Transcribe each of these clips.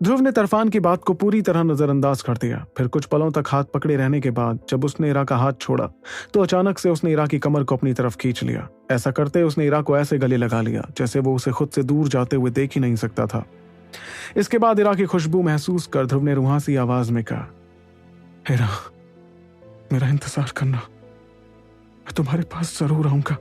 ध्रुव ने तरफान की बात को पूरी तरह नजरअंदाज कर दिया। फिर कुछ पलों तक हाथ पकड़े रहने के बाद जब उसने इरा का हाथ छोड़ा तो अचानक से उसने इरा की कमर को अपनी तरफ खींच लिया। ऐसा करते उसने इरा को ऐसे गले लगा लिया जैसे वो उसे खुद से दूर जाते हुए देख ही नहीं सकता था। इसके बाद इरा की खुशबू महसूस कर ध्रुव ने रुहासी आवाज में कहा, इरा, मेरा इंतजार करना, मैं तुम्हारे पास जरूर आऊंगा।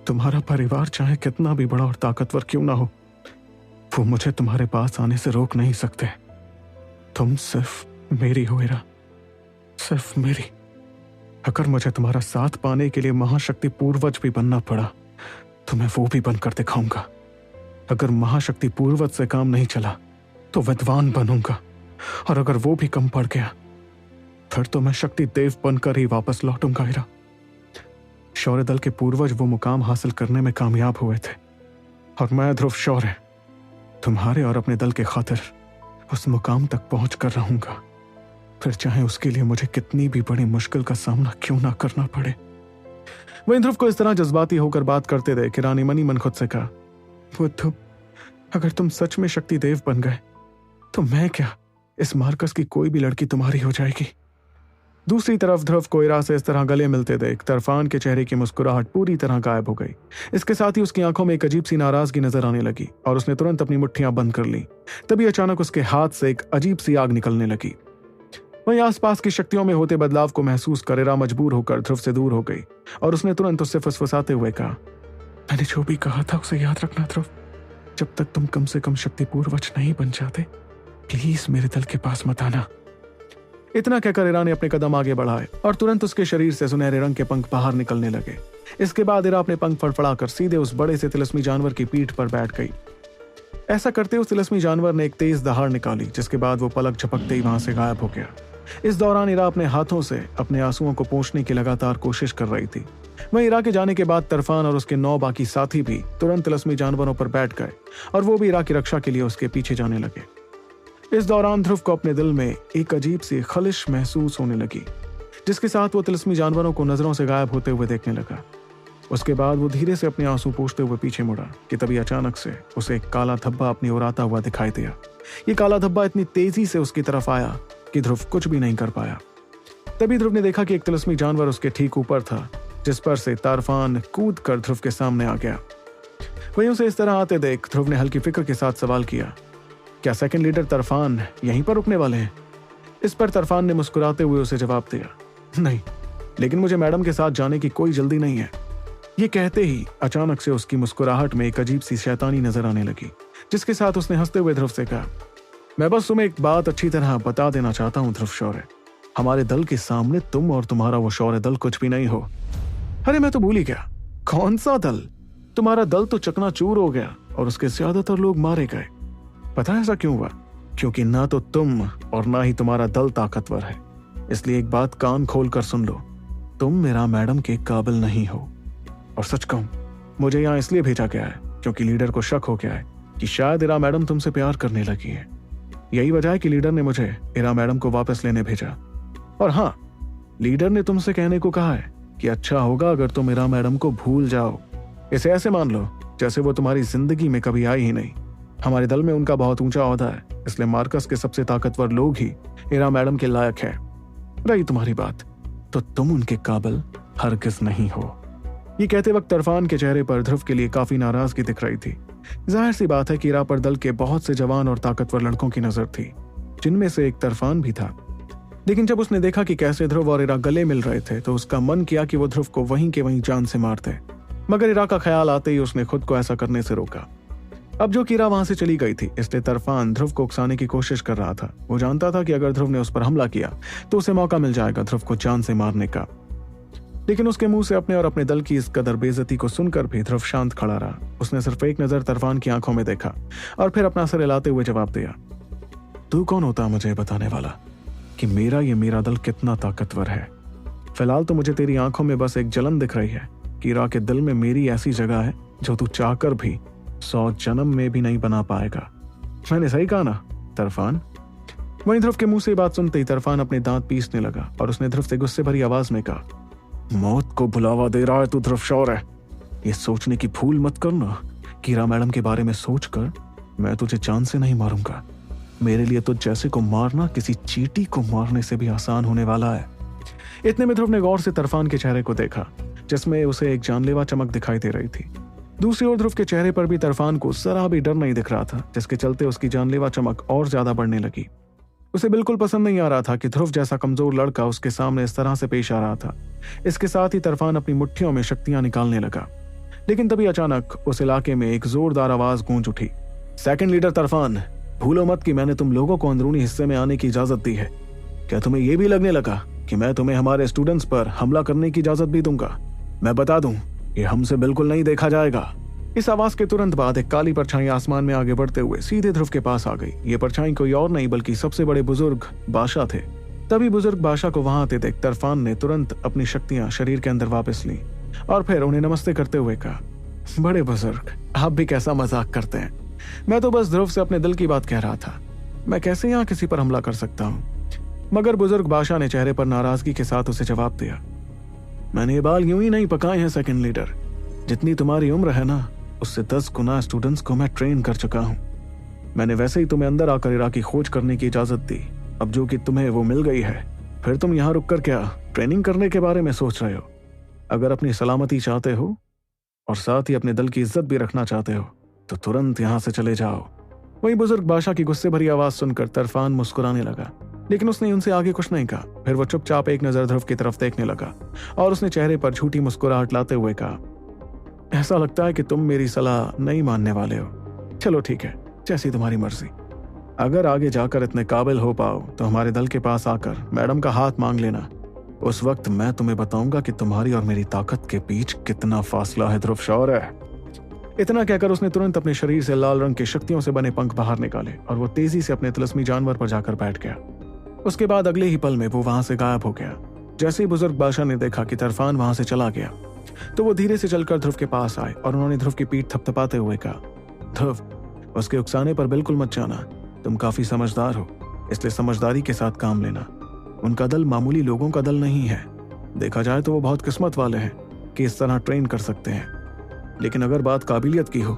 तुम्हारा परिवार चाहे कितना भी बड़ा और ताकतवर क्यों ना हो, वो मुझे तुम्हारे पास आने से रोक नहीं सकते। तुम सिर्फ मेरी हो इरा, सिर्फ मेरी। अगर मुझे तुम्हारा साथ पाने के लिए महाशक्ति पूर्वज भी बनना पड़ा तो मैं वो भी बनकर दिखाऊंगा। अगर महाशक्ति पूर्वज से काम नहीं चला तो विद्वान बनूंगा, और अगर वो भी कम पड़ गया फिर तो मैं शक्ति देव बनकर ही वापस लौटूंगा इरा। शौर्य दल के पूर्वज वो मुकाम हासिल करने में कामयाब हुए थे, और मैं ध्रुव शौर्य तुम्हारे और अपने दल के खातिर उस मुकाम तक पहुंच कर रहूंगा, फिर चाहे उसके लिए मुझे कितनी भी बड़ी मुश्किल का सामना क्यों ना करना पड़े। वहीं ध्रुव को इस तरह जज्बाती होकर बात करते देख रानी मनी मन खुद से कहा, बुद्धू, अगर तुम सच में शक्ति देव बन गए तो मैं क्या, इस मार्कस की कोई भी लड़की तुम्हारी हो जाएगी। दूसरी तरफ ध्रुव को इरा से इस तरह गले मिलते देख तरफान के चेहरे की मुस्कुराहट पूरी तरह गायब हो गई। इसके साथ ही उसकी आंखों में एक अजीब सी नाराजगी नजर आने लगी और उसने तुरंत अपनी मुट्ठियां बंद कर ली। तभी अचानक उसके हाथ से एक अजीब सी आग निकलने लगी। वहीं आसपास की शक्तियों में होते बदलाव को महसूस कर इरा मजबूर होकर ध्रुव से दूर हो गई और उसने तुरंत उससे फुसफुसाते हुए कहा, मैंने जो भी कहा था उसे याद रखना ध्रुव। जब तक तुम कम से कम शक्ति पूर्वज नहीं बन जाते, प्लीज मेरे दल के पास मत आना। इतना कहकर इरा ने अपने कदम आगे बढ़ाए और तुरंत उसके शरीर से सुनहरे रंग के पंख बाहर निकलने लगे। इसके बाद इरा अपने पंख फड़फड़ाकर सीधे उस बड़े से तिलस्मी जानवर की पीठ पर बैठ गई। ऐसा करते उस तिलस्मी जानवर ने एक तेज दहाड़ निकाली, जिसके बाद वो पलक झपकते ही वहां से गायब हो गया। इस दौरान इरा अपने हाथों से अपने आंसुओं को पोंछने की लगातार कोशिश कर रही थी। वहीं इरा के जाने के बाद तरफान और उसके 9 बाकी साथी भी तुरंत तिलस्मी जानवरों पर बैठ गए और वो भी इरा की रक्षा के लिए उसके पीछे जाने लगे। इस दौरान ध्रुव को अपने दिल में एक अजीब सी खलिश महसूस होने लगी, जिसके साथ वो तिलस्मी जानवरों को नजरों से गायब होते हुए देखने लगा। उसके बाद वो धीरे से अपने आंसू पोंछते हुए पीछे मुड़ा कि तभी अचानक से उसे एक काला धब्बा अपनी ओर आता हुआ दिखाई दिया। ये काला धब्बा इतनी तेजी से उसकी तरफ आया कि ध्रुव कुछ भी नहीं कर पाया। तभी ध्रुव ने देखा कि एक तिलस्मी जानवर उसके ठीक ऊपर था, जिस पर से तरफान कूद कर ध्रुव के सामने आ गया। वहीं उसे इस तरह आते देख ध्रुव ने हल्की फिक्र के साथ सवाल किया, क्या सेकंड लीडर तरफान यहीं पर रुकने वाले हैं? इस पर तरफान ने मुस्कुराते हुए उसे जवाब दिया, नहीं, लेकिन मुझे मैडम के साथ जाने की कोई जल्दी नहीं है। ये कहते ही अचानक से उसकी मुस्कुराहट में एक अजीब सी शैतानी नजर आने लगी, जिसके साथ उसने हंसते हुए ध्रुव से कहा, मैं बस तुम्हें एक बात अच्छी तरह बता देना चाहता हूँ ध्रुव शौर्य, हमारे दल के सामने तुम और तुम्हारा वो शौर्य दल कुछ भी नहीं हो। अरे मैं तो भूल ही गया, कौन सा दल? तुम्हारा दल तो चकनाचूर हो गया और उसके ज्यादातर लोग मारे गए। पता है ऐसा क्यों हुआ? क्योंकि ना तो तुम और ना ही तुम्हारा दल ताकतवर है। इसलिए एक बात कान खोल कर सुन लो, तुम मेरा मैडम के काबिल नहीं हो। और सच कहूं, मुझे यहाँ इसलिए भेजा गया है क्योंकि लीडर को शक हो गया है कि शायद इरा मैडम तुमसे प्यार करने लगी है। यही वजह है कि लीडर ने मुझे इरा मैडम को वापस लेने भेजा। और हाँ, लीडर ने तुमसे कहने को कहा है कि अच्छा होगा अगर तुम इरा मैडम को भूल जाओ। इसे ऐसे मान लो जैसे वो तुम्हारी जिंदगी में कभी आई ही नहीं। हमारे दल में उनका बहुत ऊंचा ओहदा है, इसलिए मार्कस के सबसे ताकतवर लोग ही इरा मैडम के लायक है। रही तुम्हारी बात, तो तुम उनके काबिल हरगिज नहीं हो। ये कहते वक्त तरफान के चेहरे पर ध्रुव के लिए काफी नाराजगी दिख रही थी। जाहिर सी बात है कि इरा पर दल के बहुत से जवान और ताकतवर लड़कों की नजर थी, जिनमें से एक तरफान भी था। लेकिन जब उसने देखा कि कैसे ध्रुव और इरा गले मिल रहे थे तो उसका मन किया कि वो ध्रुव को वहीं के वहीं जान से मार दे, मगर इरा का ख्याल आते ही उसने खुद को ऐसा करने से रोका। अब जो इरा वहां से चली गई थी, इसलिए तरफान ध्रुव को उकसाने की कोशिश कर रहा था। वो जानता था कि अगर ध्रुव ने उस पर हमला किया तो उसे मौका मिल जाएगा ध्रुव को जान से मारने का। लेकिन उसके मुंह से अपने और अपने दल की इस कदर बेइज्जती को सुनकर भी ध्रुव शांत खड़ा रहा। उसने सिर्फ एक नजर तरफान की आंखों में देखा और फिर अपना सर हिलाते हुए जवाब दिया, तू कौन होता मुझे बताने वाला कि मेरा दल कितना ताकतवर है? फिलहाल तो मुझे तेरी आंखों में बस एक जलन दिख रही है कि इरा के दिल में मेरी ऐसी जगह है जो तू चाहकर भी 100 जन्म में भी नहीं बना पाएगा। मैंने सही कहा ना तरफान? वहीं ध्रुव के मुंह से बात सुनते ही तरफान अपने दांत पीसने लगा और उसने ध्रुव से गुस्से भरी आवाज में कहा, मौत को बुलावा दे रहा है तू ध्रुव शौर्य। ये सोचने की भूल मत करना कि इरा मैडम के बारे में सोचकर मैं तुझे जान से नहीं मारूंगा। मेरे लिए तो जैसे को मारना किसी चींटी को मारने से भी आसान होने वाला है। इतने में ध्रुव ने गौर से तरफान के चेहरे को देखा, जिसमें उसे एक जानलेवा चमक दिखाई दे रही थी। दूसरी ओर ध्रुव के चेहरे पर भी तरफान को जरा भी डर नहीं दिख रहा था, जिसके चलते उसकी जानलेवा चमक और ज्यादा बढ़ने लगी। उसे बिल्कुल पसंद नहीं आ रहा था कि ध्रुव जैसा कमजोर लड़का उसके सामने इस तरह से पेश आ रहा था। इसके साथ ही तरफान अपनी मुट्ठियों में शक्तियां निकालने लगा। लेकिन तभी अचानक उस इलाके में एक जोरदार आवाज गूंज उठी। सेकंड लीडर तरफान, भूलो मत कि मैंने तुम लोगों को अंदरूनी हिस्से में आने की इजाजत दी है। क्या तुम्हें यह भी लगने लगा कि मैं तुम्हें हमारे स्टूडेंट्स पर हमला करने की इजाजत भी दूंगा? मैं बता दूं, ये हमसे बिल्कुल नहीं देखा जाएगा। इस आवाज के तुरंत बाद एक काली परछाई आसमान में आगे बढ़ते हुए सीधे ध्रुव के पास आ गई। ये परछाई कोई और नहीं बल्कि सबसे बड़े बुजुर्ग बादशाह थे। तभी बुजुर्ग बादशाह को वहां आते देख तरफान ने तुरंत अपनी शक्तियां शरीर के अंदर वापस ली और फिर उन्हें नमस्ते करते हुए कहा, बड़े बुजुर्ग, आप भी कैसा मजाक करते हैं। मैं तो बस ध्रुव से अपने दिल की बात कह रहा था। मैं कैसे यहाँ किसी पर हमला कर सकता हूँ? मगर बुजुर्ग बादशाह ने चेहरे पर नाराजगी के साथ उसे जवाब दिया, मैंने ये बाल यूं ही नहीं पकाए हैं सेकंड लीडर। जितनी तुम्हारी उम्र है ना, उससे 10 गुना स्टूडेंट्स को मैं ट्रेन कर चुका हूं। मैंने वैसे ही तुम्हें अंदर आकर इराक की खोज करने की इजाजत दी। अब जो कि तुम्हें वो मिल गई है, फिर तुम यहाँ रुककर क्या ट्रेनिंग करने के बारे में सोच रहे हो? अगर अपनी सलामती चाहते हो और साथ ही अपने दल की इज्जत भी रखना चाहते हो तो तुरंत यहाँ से चले जाओ। वही बुजुर्ग बादशाह की गुस्से भरी आवाज सुनकर तरफान मुस्कुराने लगा, लेकिन उसने उनसे आगे कुछ नहीं कहा। फिर वो चुपचाप एक नजर ध्रुव की तरफ देखने लगा और उसने चेहरे पर झूठी मुस्कुराहट लाते हुए कहा, ऐसा लगता है कि तुम मेरी सलाह नहीं मानने वाले हो। चलो ठीक है, जैसी तुम्हारी मर्जी। अगर आगे जाकर इतने काबिल हो पाओ तो हमारे दल के पास आकर मैडम का हाथ मांग लेना। उस वक्त मैं तुम्हें बताऊंगा कि तुम्हारी और मेरी ताकत के बीच कितना फासला है ध्रुव शौर्य। इतना कहकर उसने तुरंत अपने शरीर से लाल रंग के शक्तियों से बने पंख बाहर निकाले और वो तेजी से अपने तिलस्मी जानवर पर जाकर बैठ गया। उसके बाद अगले ही पल में वो वहां से गायब हो गया। जैसे ही बुजुर्ग बादशाह ने देखा कि तरफान वहां से चला गया तो वो धीरे से चलकर ध्रुव के पास आए और उन्होंने ध्रुव की पीठ थपथपाते हुए कहा, ध्रुव, उसके उकसाने पर बिल्कुल मत जाना। तुम काफी समझदार हो, इसलिए समझदारी के साथ काम लेना। उनका दल मामूली लोगों का दल नहीं है। देखा जाए तो वो बहुत किस्मत वाले हैं कि इस तरह ट्रेन कर सकते हैं। लेकिन अगर बात काबिलियत की हो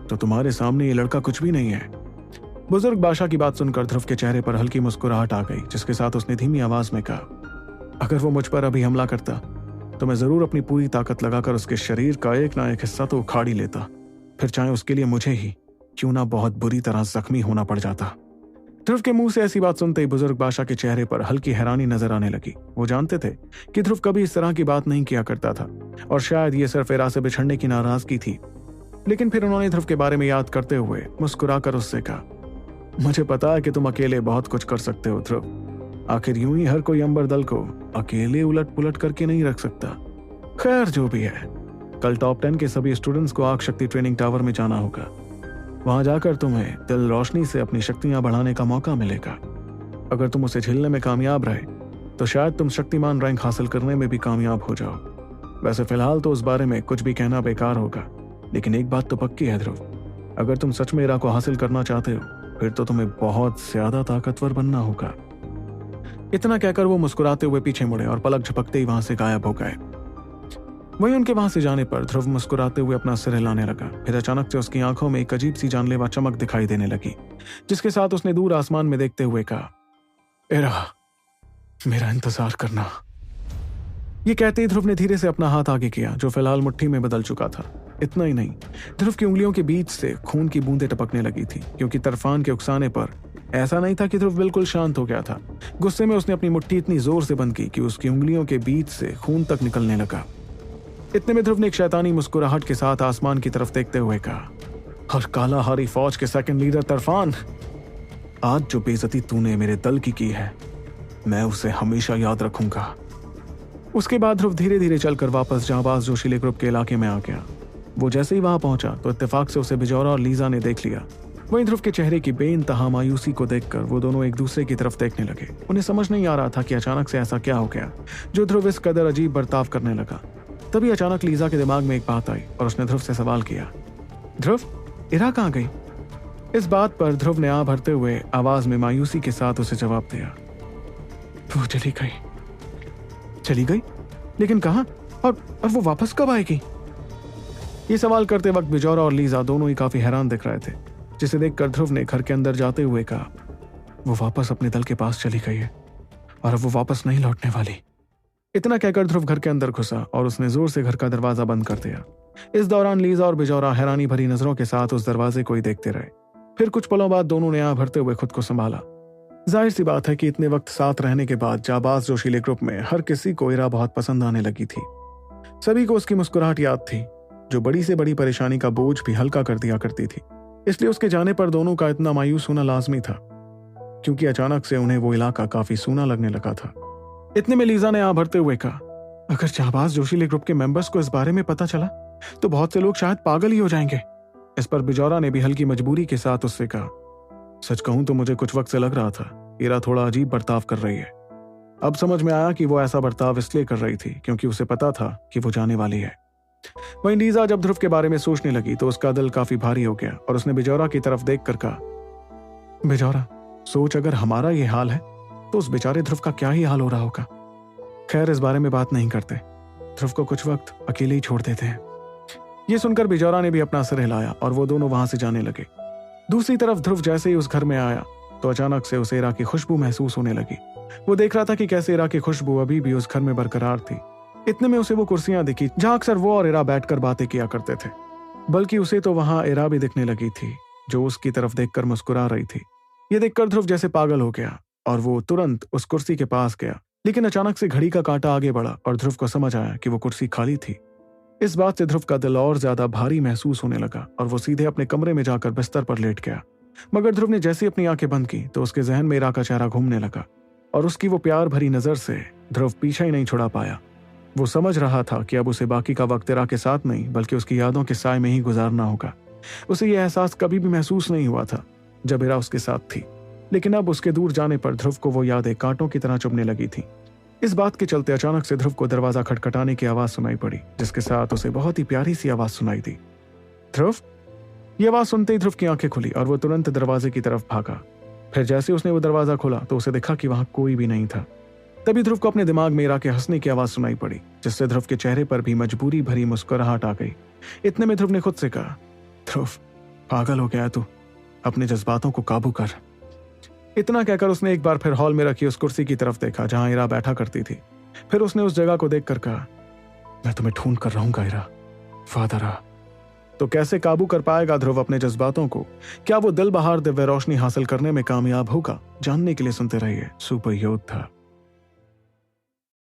तो तुम्हारे सामने ये लड़का कुछ भी नहीं है। बुजुर्ग बादशाह की बात सुनकर ध्रुव के चेहरे पर हल्की मुस्कुराहट आ गई, जिसके साथ उसने धीमी आवाज में कहा, अगर वो मुझ पर अभी हमला करता तो मैं जरूर अपनी पूरी ताकत लगाकर उसके शरीर का एक ना एक हिस्सा तो उखाड़ ही लेता, फिर चाहे उसके लिए मुझे ही क्यों ना बहुत बुरी तरह जख्मी होना पड़ जाता। ध्रुव के मुंह से ऐसी बात सुनते ही बुजुर्ग बादशाह के चेहरे पर हल्की हैरानी नजर आने लगी। वो जानते थे कि ध्रुव कभी इस तरह की बात नहीं किया करता था और शायद ये सिर्फ इरा से बिछड़ने की नाराजगी थी। लेकिन फिर उन्होंने ध्रुव के बारे में याद करते हुए मुस्कुराकर उससे कहा, मुझे पता है कि तुम अकेले बहुत कुछ कर सकते हो ध्रुव। आखिर यूं ही हर कोई अंबर दल को अकेले उलट पुलट करके नहीं रख सकता। खैर जो भी है, कल टॉप 10 के सभी स्टूडेंट्स को आग शक्ति ट्रेनिंग टावर में जाना होगा। वहां जाकर तुम्हें दिल रोशनी से अपनी शक्तियां बढ़ाने का मौका मिलेगा। अगर तुम उसे झेलने में कामयाब रहे तो शायद तुम शक्तिमान रैंक हासिल करने में भी कामयाब हो जाओ। वैसे फिलहाल तो उस बारे में कुछ भी कहना बेकार होगा, लेकिन एक बात तो पक्की है ध्रुव, अगर तुम सच में इरा को हासिल करना चाहते हो फिर तो तुम्हें बहुत ज्यादा ताकतवर बनना होगा। इतना कहकर वो मुस्कुराते हुए पीछे मुड़े और पलक झपकते ही वहां से गायब हो गए। वहीं उनके वहां से जाने पर ध्रुव मुस्कुराते हुए अपना सिर हिलाने लगा। फिर अचानक से उसकी आंखों में एक अजीब सी जानलेवा चमक दिखाई देने लगी, जिसके साथ उसने दूर आसमान में देखते हुए कहा, इरा, मेरा इंतजार करना। ये कहते ही ध्रुव ने धीरे से अपना हाथ आगे किया, जो फिलहाल मुट्ठी में बदल चुका था। इतना ही नहीं, ध्रुव की उंगलियों के बीच से खून की बूंदें टपकने लगी थी, क्योंकि तरफान के उकसाने पर ऐसा नहीं था कि ध्रुव बिल्कुल शांत हो गया था। गुस्से में उसने अपनी मुट्ठी इतनी जोर से बंद की कि उसकी उंगलियों के बीच से खून तक निकलने लगा। इतने में ध्रुव ने एक शैतानी मुस्कुराहट के साथ आसमान की तरफ देखते हुए कहा, और काला हारी फौज के सेकंड लीडर तरफान, आज जो बेइज्जती तूने मेरे दल की है मैं उसे हमेशा याद रखूंगा। उसके बाद ध्रुव धीरे धीरे चलकर वापस जांबाज जोशीले ग्रुप के इलाके में आ गया। वो जैसे ही वहां पहुंचा तो इत्तेफाक से उसे बिजौरा और लीजा ने देख लिया। वहीं ध्रुव के चेहरे की बेइंतहा मायूसी को देखकर वो दोनों एक दूसरे की तरफ देखने लगे। उन्हें समझ नहीं आ रहा था कि अचानक से ऐसा क्या हो गया जो ध्रुव इस कदर अजीब बर्ताव करने लगा। तभी अचानक लीजा के दिमाग में एक बात आई और उसने ध्रुव से सवाल किया, ध्रुव, इरा कहाँ गई? इस बात पर ध्रुव ने आ भरते हुए आवाज में मायूसी के साथ उसे जवाब दिया, वो चली गई। चली गई? लेकिन कहाँ? और वो वापस कब आएगी? ये सवाल करते वक्त बिजौरा और लीजा दोनों ही काफी हैरान दिख रहे थे, जिसे देखकर ध्रुव ने घर के अंदर जाते हुए कहा, वो वापस अपने दल के पास चली गई है और अब वो वापस नहीं लौटने वाली। इतना कहकर ध्रुव घर के अंदर घुसा और उसने जोर से घर का दरवाजा बंद कर दिया। इस दौरान लीजा और बिजौरा हैरानी भरी नजरों के साथ उस दरवाजे को ही देखते रहे। फिर कुछ पलों बाद दोनों ने आह भरते हुए खुद को संभाला। जाहिर सी बात है कि इतने वक्त साथ रहने के बाद जाबाज जोशीले ग्रुप में हर किसी को इरा बहुत पसंद आने लगी थी। सभी को उसकी मुस्कुराहट याद थी, जो बड़ी से बड़ी परेशानी का बोझ भी हल्का कर दिया करती थी। इसलिए उसके जाने पर दोनों का इतना मायूस होना लाजमी था, क्योंकि अचानक से उन्हें वो इलाका काफी सूना लगने लगा था। इतने में लीजा ने आह भरते हुए कहा, अगर जाबाज जोशीले ग्रुप के मेंबर्स को इस बारे में पता चला तो बहुत से लोग शायद पागल ही हो जाएंगे। इस पर बिजौरा ने भी हल्की मजबूरी के साथ उससे कहा, सच कहूं तो मुझे कुछ वक्त से लग रहा था इरा थोड़ा अजीब बर्ताव कर रही है। अब समझ में आया कि वो ऐसा बर्ताव इसलिए कर रही थी क्योंकि उसे पता था कि वो जाने वाली है। वहीं लीजा जब ध्रुव के बारे में सोचने लगी तो उसका दिल काफी भारी हो गया और उसने बिजौरा की तरफ देखकर कहा, बिजौरा, सोच अगर हमारा ये हाल है तो उस बेचारे ध्रुव का क्या ही हाल हो रहा होगा। खैर, इस बारे में बात नहीं करते, ध्रुव को कुछ वक्त अकेले ही छोड़ देते हैं। ये सुनकर बिजौरा ने भी अपना सिर हिलाया और वो दोनों वहां से जाने लगे। दूसरी तरफ ध्रुव जैसे ही उस घर में आया तो अचानक से उसे इरा की खुशबू महसूस होने लगी। वो देख रहा था कि कैसे इरा की खुशबू अभी भी उस घर में बरकरार थी। इतने में उसे वो कुर्सियां दिखी जहां अक्सर वो और इरा बैठकर बातें किया करते थे। बल्कि उसे तो वहां इरा भी दिखने लगी थी, जो उसकी तरफ देखकर मुस्कुरा रही थी। ये देखकर ध्रुव जैसे पागल हो गया और वो तुरंत उस कुर्सी के पास गया। लेकिन अचानक से घड़ी का कांटा आगे बढ़ा और ध्रुव को समझ आया कि वो कुर्सी खाली थी। इस बात से ध्रुव का दिल और ज्यादा भारी महसूस होने लगा और वो सीधे अपने कमरे में जाकर बिस्तर पर लेट गया। मगर ध्रुव ने जैसे अपनी आंखें बंद की तो उसके जहन में इरा का चेहरा घूमने लगा और उसकी वो प्यार भरी नजर से ध्रुव पीछा ही नहीं छुड़ा पाया। वो समझ रहा था कि अब उसे बाकी का वक्त इरा के साथ नहीं बल्कि उसकी यादों के साए में ही गुजारना होगा। उसे यह एहसास कभी भी महसूस नहीं हुआ था जब इरा उसके साथ थी, लेकिन अब उसके दूर जाने पर ध्रुव को वो यादें कांटों की तरह चुभने लगी थी। इस बात के चलते अचानक से ध्रुव को दरवाजा खटखटाने की आवाज सुनाई पड़ी, जिसके साथ उसे बहुत ही प्यारी सी आवाज सुनाई दी, ध्रुव। ये आवाज सुनते ही ध्रुव की आंखें खुली और वो तुरंत दरवाजे की तरफ भागा। फिर जैसे उसने वो दरवाजा खोला तो उसे दिखा कि वहां कोई भी नहीं था। तभी ध्रुव को अपने दिमाग में इरा के हंसने की आवाज सुनाई पड़ी, जिससे ध्रुव के चेहरे पर भी मजबूरी भरी मुस्कुराहट आ गई। इतने में ध्रुव ने खुद से कहा, ध्रुव, पागल हो गया तू, अपने जज्बातों को काबू कर। इतना कहकर उसने एक बार फिर हॉल में रखी उस कुर्सी की तरफ देखा जहां इरा बैठा करती थी। फिर उसने उस जगह को देखकर कहा, मैं तुम्हें ढूंढ कर रहूंगा इरा, वादा रहा। तो कैसे काबू कर पाएगा ध्रुव अपने जज्बातों को? क्या वो दिल बहार दिव्य रोशनी हासिल करने में कामयाब होगा? जानने के लिए सुनते रहिए सुपर योद्धा।